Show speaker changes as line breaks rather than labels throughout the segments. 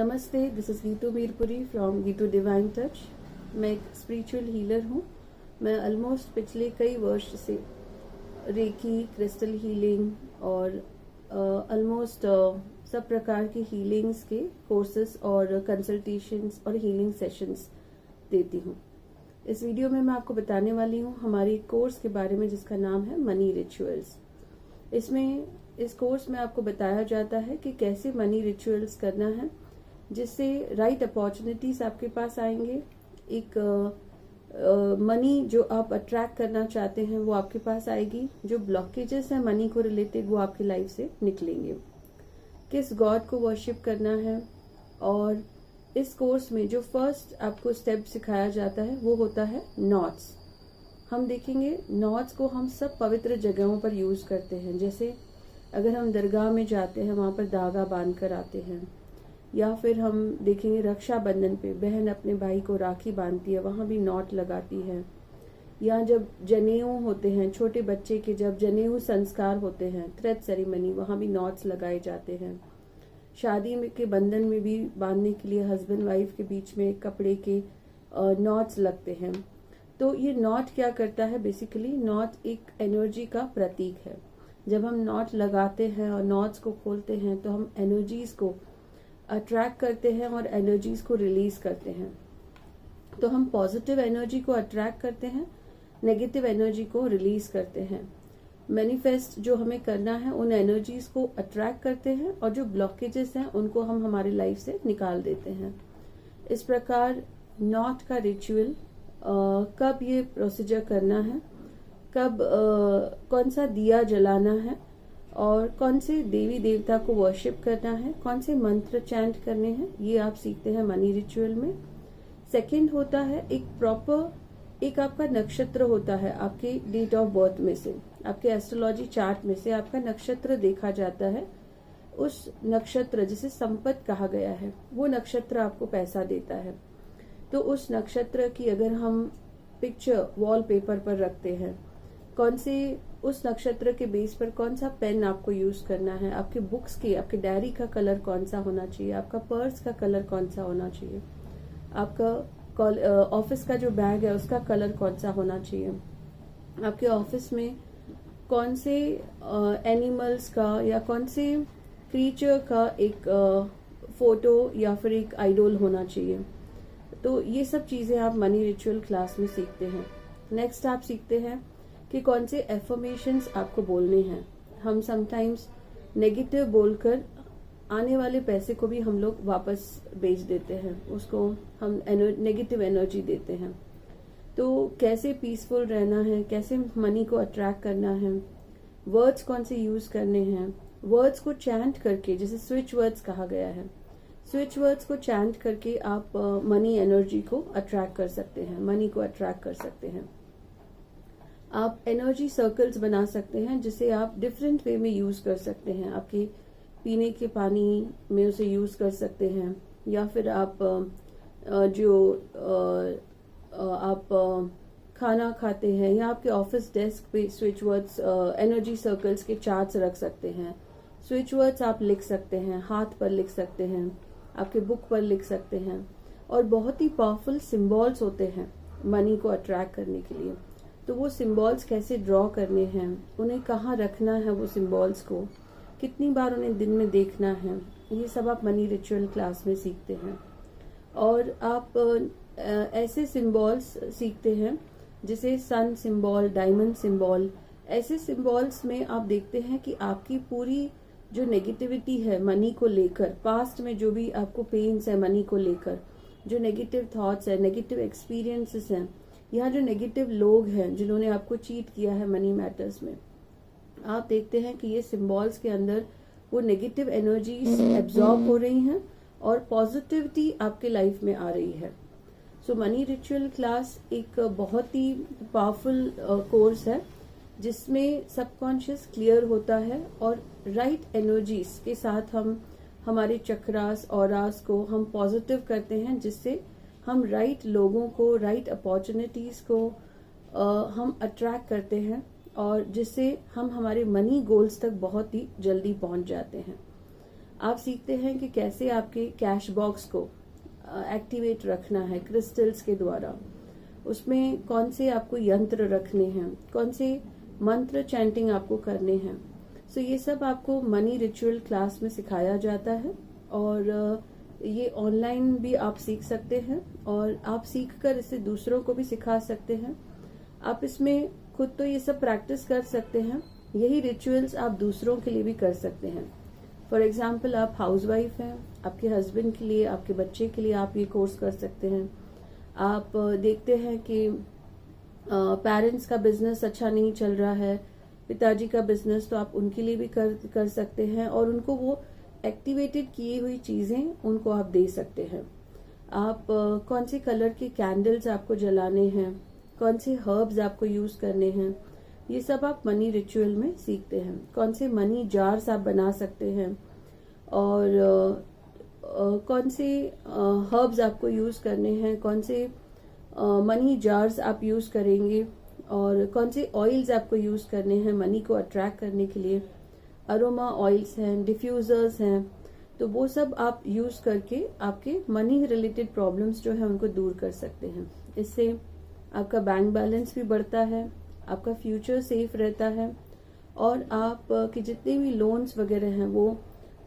नमस्ते, this is Geetu Mirpuri from Geetu divine touch. मैं एक स्पिरिचुअल हीलर हूँ। मैं ऑलमोस्ट पिछले कई वर्ष से रेकी, क्रिस्टल हीलिंग और ऑलमोस्ट सब प्रकार की हीलिंग्स के कोर्सेस और कंसल्टेशंस और हीलिंग सेशंस देती हूँ। इस वीडियो में मैं आपको बताने वाली हूँ हमारे कोर्स के बारे में जिसका नाम है मनी रिचुअल्स। इस कोर्स में आपको बताया जाता है कि कैसे मनी रिचुअल्स करना है जिससे राइट अपॉर्चुनिटीज आपके पास आएंगे। एक मनी जो आप अट्रैक्ट करना चाहते हैं वो आपके पास आएगी। जो ब्लॉकेजेस हैं मनी को रिलेटेड वो आपकी लाइफ से निकलेंगे। किस गॉड को वर्शिप करना है, और इस कोर्स में जो फर्स्ट आपको स्टेप सिखाया जाता है वो होता है नॉट्स। हम देखेंगे नॉट्स को हम सब पवित्र जगहों पर यूज करते हैं। जैसे अगर हम दरगाह में जाते हैं वहां पर धागा बांध कर आते हैं, या फिर हम देखेंगे रक्षाबंधन पे बहन अपने भाई को राखी बांधती है, वहां भी नॉट लगाती है। या जब जनेऊ होते हैं छोटे बच्चे के, जब जनेऊ संस्कार होते हैं, थ्रेड सेरेमनी, वहां भी नॉट्स लगाए जाते हैं। शादी में के बंधन में भी बांधने के लिए हस्बैंड वाइफ के बीच में कपड़े के नॉट्स लगते हैं। तो ये नॉट क्या करता है? बेसिकली नॉट एक एनर्जी का प्रतीक है। जब हम नॉट लगाते हैं और नॉट्स को खोलते हैं तो हम एनर्जीज को अट्रैक्ट करते हैं और एनर्जीज को रिलीज करते हैं। तो हम पॉजिटिव एनर्जी को अट्रैक्ट करते हैं, नेगेटिव एनर्जी को रिलीज करते हैं। मैनिफेस्ट जो हमें करना है उन एनर्जीज को अट्रैक्ट करते हैं, और जो ब्लॉकेजेस हैं उनको हम हमारी लाइफ से निकाल देते हैं। इस प्रकार नॉट का रिचुअल, कब ये प्रोसीजर करना है, कब कौन सा दिया जलाना है, और कौन से देवी देवता को वर्शिप करना है, कौन से मंत्र चैंट करने हैं, ये आप सीखते हैं मनी रिचुअल में। सेकंड होता है एक प्रॉपर, एक आपका नक्षत्र होता है आपके डेट ऑफ बर्थ में से, आपके एस्ट्रोलॉजी चार्ट में से आपका नक्षत्र देखा जाता है। उस नक्षत्र जिसे संपत्ति कहा गया है वो नक्षत्र आपको पैसा देता है। तो उस नक्षत्र की अगर हम पिक्चर वॉलपेपर पर रखते हैं, कौन से उस नक्षत्र के बेस पर कौन सा पेन आपको यूज करना है, आपके बुक्स की, आपके डायरी का कलर कौन सा होना चाहिए, आपका पर्स का कलर कौन सा होना चाहिए, आपका ऑफिस का जो बैग है उसका कलर कौन सा होना चाहिए, आपके ऑफिस में कौन से एनिमल्स का या कौन से क्रीचर का एक फोटो या फिर एक आइडोल होना चाहिए। तो ये सब चीजें आप मनी रिचुअल क्लास में सीखते हैं। नेक्स्ट आप सीखते हैं कि कौन से एफर्मेशंस आपको बोलने हैं। हम समटाइम्स नेगेटिव बोलकर आने वाले पैसे को भी हम लोग वापस बेच देते हैं, उसको हम नेगेटिव एनर्जी देते हैं। तो कैसे पीसफुल रहना है, कैसे मनी को अट्रैक्ट करना है, वर्ड्स कौन से यूज करने हैं, वर्ड्स को चैंट करके, जैसे स्विच वर्ड्स कहा गया है, स्विच वर्ड्स को चैंट करके आप मनी एनर्जी को अट्रैक्ट कर सकते हैं, मनी को अट्रैक्ट कर सकते हैं। आप एनर्जी सर्कल्स बना सकते हैं जिसे आप डिफरेंट वे में यूज कर सकते हैं। आपके पीने के पानी में उसे यूज कर सकते हैं, या फिर आप खाना खाते हैं, या आपके ऑफिस डेस्क पे स्विच वर्ड्स, एनर्जी सर्कल्स के चार्ट्स रख सकते हैं। स्विच वर्ड्स आप लिख सकते हैं, हाथ पर लिख सकते हैं, आपके बुक पर लिख सकते हैं। और बहुत ही पावरफुल सिंबल्स होते हैं मनी को अट्रैक्ट करने के लिए। तो वो सिंबल्स कैसे ड्रॉ करने हैं, उन्हें कहाँ रखना है, वो सिंबल्स को कितनी बार उन्हें दिन में देखना है, ये सब आप मनी रिचुअल क्लास में सीखते हैं। और आप ऐसे सिंबल्स सीखते हैं जैसे सन सिंबल, डायमंड सिंबल। ऐसे सिंबल्स में आप देखते हैं कि आपकी पूरी जो नेगेटिविटी है मनी को लेकर, पास्ट में जो भी आपको पेन्स है मनी को लेकर, जो नेगेटिव थॉट्स है, नेगेटिव एक्सपीरियंसेस हैं, या जो नेगेटिव लोग हैं जिन्होंने आपको चीट किया है मनी मैटर्स में, आप देखते हैं कि ये सिंबल्स के अंदर वो नेगेटिव एनर्जीज एब्जॉर्ब हो रही हैं और पॉजिटिविटी आपके लाइफ में आ रही है। सो मनी रिचुअल क्लास एक बहुत ही पावरफुल कोर्स है जिसमें सबकॉन्शियस क्लियर होता है, और राइट एनर्जीज के साथ हम हमारे चक्रास ऑरास को हम पॉजिटिव करते हैं, जिससे हम राइट लोगों को, राइट अपॉर्चुनिटीज को हम अट्रैक्ट करते हैं, और जिससे हम हमारे मनी गोल्स तक बहुत ही जल्दी पहुंच जाते हैं। आप सीखते हैं कि कैसे आपके कैश बॉक्स को एक्टिवेट रखना है क्रिस्टल्स के द्वारा, उसमें कौन से आपको यंत्र रखने हैं, कौन से मंत्र चैंटिंग आपको करने हैं। सो ये सब आपको मनी रिचुअल क्लास में सिखाया जाता है और ये ऑनलाइन भी आप सीख सकते हैं और आप सीख कर इसे दूसरों को भी सिखा सकते हैं। आप इसमें खुद तो ये सब प्रैक्टिस कर सकते हैं, यही रिचुअल्स आप दूसरों के लिए भी कर सकते हैं। फॉर एग्जाम्पल, आप हाउसवाइफ हैं, आपके हस्बैंड के लिए, आपके बच्चे के लिए आप ये कोर्स कर सकते हैं। आप देखते हैं कि पेरेंट्स का बिजनेस अच्छा नहीं चल रहा है, पिताजी का बिजनेस, तो आप उनके लिए भी कर सकते हैं और उनको वो एक्टिवेटेड की हुई चीजें उनको आप दे सकते हैं। आप कौन से कलर के कैंडल्स आपको जलाने हैं, कौन से हर्ब्स आपको यूज करने हैं, ये सब आप मनी रिचुअल में सीखते हैं। कौन से मनी जार्स आप बना सकते हैं और कौन से हर्ब्स आपको यूज करने हैं, कौन से मनी जार्स आप यूज करेंगे और कौन से ऑयल्स आपको यूज करने हैं मनी को अट्रैक्ट करने के लिए। अरोमा ऑयल्स हैं, डिफ्यूजर्स हैं, तो वो सब आप यूज करके आपके मनी रिलेटेड प्रॉब्लम्स जो है उनको दूर कर सकते हैं। इससे आपका बैंक बैलेंस भी बढ़ता है, आपका फ्यूचर सेफ रहता है और आप के जितने भी लोन्स वगैरह हैं वो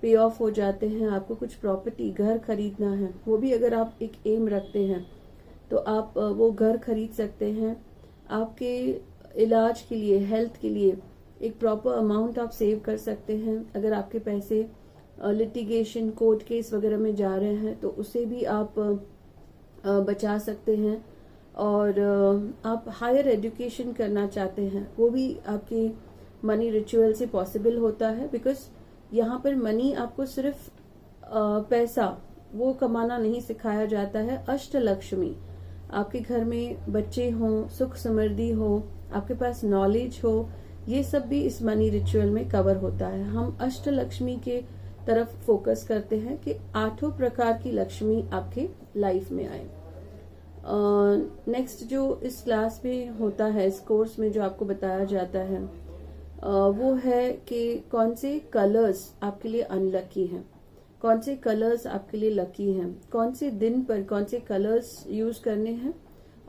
पे ऑफ हो जाते हैं। आपको कुछ प्रॉपर्टी, घर खरीदना है, वो भी अगर आप एक एम रखते हैं तो आप वो घर खरीद सकते हैं। आपके इलाज के लिए, हेल्थ के लिए एक प्रॉपर अमाउंट आप सेव कर सकते हैं। अगर आपके पैसे लिटिगेशन, कोर्ट केस वगैरह में जा रहे हैं तो उसे भी आप बचा सकते हैं। और आप हायर एजुकेशन करना चाहते हैं, वो भी आपके मनी रिचुअल से पॉसिबल होता है, बिकॉज यहाँ पर मनी आपको सिर्फ पैसा वो कमाना नहीं सिखाया जाता है। अष्टलक्ष्मी, आपके घर में बच्चे हों, सुख समृद्धि हो, आपके पास नॉलेज हो, ये सब भी इस मनी रिचुअल में कवर होता है। हम अष्टलक्ष्मी के तरफ फोकस करते हैं कि 8 प्रकार की लक्ष्मी आपके लाइफ में आए। नेक्स्ट जो इस क्लास में होता है, इस कोर्स में जो आपको बताया जाता है वो है कि कौन से कलर्स आपके लिए अनलकी हैं, कौन से कलर्स आपके लिए लकी हैं, कौन से दिन पर कौन से कलर्स यूज करने हैं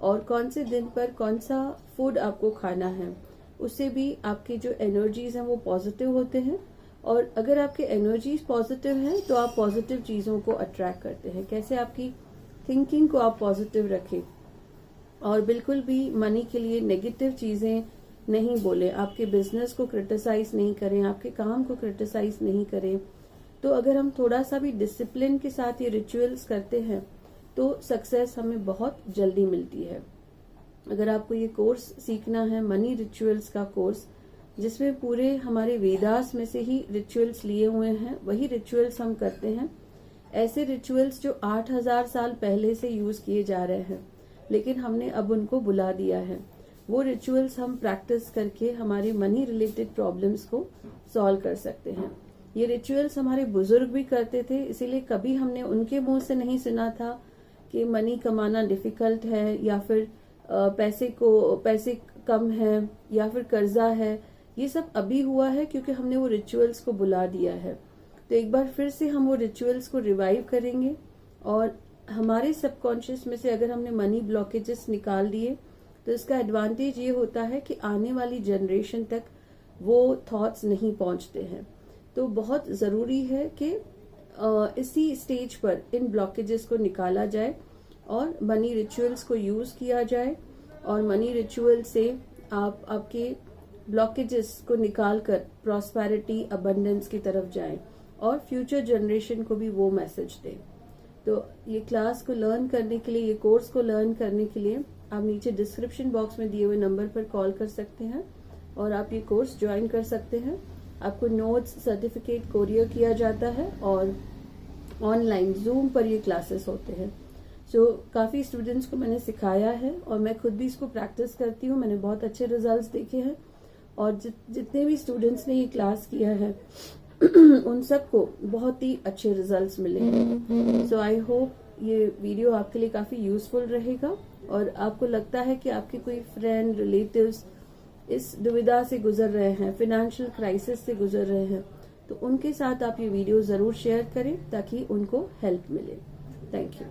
और कौन से दिन पर कौन सा फूड आपको खाना है। उससे भी आपकी जो एनर्जीज हैं वो पॉजिटिव होते हैं और अगर आपके एनर्जीज पॉजिटिव हैं तो आप पॉजिटिव चीजों को अट्रैक्ट करते हैं। कैसे आपकी थिंकिंग को आप पॉजिटिव रखें और बिल्कुल भी मनी के लिए नेगेटिव चीजें नहीं बोले, आपके बिजनेस को क्रिटिसाइज नहीं करें, आपके काम को क्रिटिसाइज नहीं करें। तो अगर हम थोड़ा सा भी डिसिप्लिन के साथ ये रिचुअल्स करते हैं तो सक्सेस हमें बहुत जल्दी मिलती है। अगर आपको ये कोर्स सीखना है, मनी रिचुअल्स का कोर्स, जिसमें पूरे हमारे वेदास में से ही रिचुअल्स लिए हुए हैं, वही रिचुअल्स हम करते हैं। ऐसे रिचुअल्स जो 8000 साल पहले से यूज किए जा रहे हैं, लेकिन हमने अब उनको बुला दिया है। वो रिचुअल्स हम प्रैक्टिस करके हमारे मनी रिलेटेड प्रॉब्लम्स को सॉल्व कर सकते हैं। ये रिचुअल्स हमारे बुजुर्ग भी करते थे, इसीलिए कभी हमने उनके मुंह से नहीं सुना था कि मनी कमाना डिफिकल्ट है या फिर पैसे कम है या फिर कर्जा है। ये सब अभी हुआ है क्योंकि हमने वो रिचुअल्स को बुला दिया है। तो एक बार फिर से हम वो रिचुअल्स को रिवाइव करेंगे और हमारे सबकॉन्शियस में से अगर हमने मनी ब्लॉकेजेस निकाल दिए तो इसका एडवांटेज ये होता है कि आने वाली जनरेशन तक वो थॉट्स नहीं पहुंचते हैं। तो बहुत जरूरी है कि इसी स्टेज पर इन ब्लॉकेजेस को निकाला जाए और मनी रिचुअल्स को यूज किया जाए और मनी रिचुअल से आप आपके ब्लॉकेजेस को निकालकर प्रॉस्पेरिटी, अबंडेंस की तरफ जाएं और फ्यूचर जनरेशन को भी वो मैसेज दें। तो ये क्लास को लर्न करने के लिए, ये कोर्स को लर्न करने के लिए आप नीचे डिस्क्रिप्शन बॉक्स में दिए हुए नंबर पर कॉल कर सकते हैं और आप ये कोर्स ज्वाइन कर सकते हैं। आपको नोट्स, सर्टिफिकेट कोरियर किया जाता है और ऑनलाइन जूम पर ये क्लासेस होते हैं। सो काफी स्टूडेंट्स को मैंने सिखाया है और मैं खुद भी इसको प्रैक्टिस करती हूँ। मैंने बहुत अच्छे रिजल्ट्स देखे हैं और जितने भी स्टूडेंट्स ने ये क्लास किया है उन सबको बहुत ही अच्छे रिजल्ट्स मिले हैं। सो आई होप ये वीडियो आपके लिए काफी यूजफुल रहेगा और आपको लगता है कि आपके कोई फ्रेंड, रिलेटिव्स इस दुविधा से गुजर रहे हैं, फाइनेंशियल क्राइसिस से गुजर रहे हैं, तो उनके साथ आप ये वीडियो ज़रूर शेयर करें ताकि उनको हेल्प मिले। Thank you.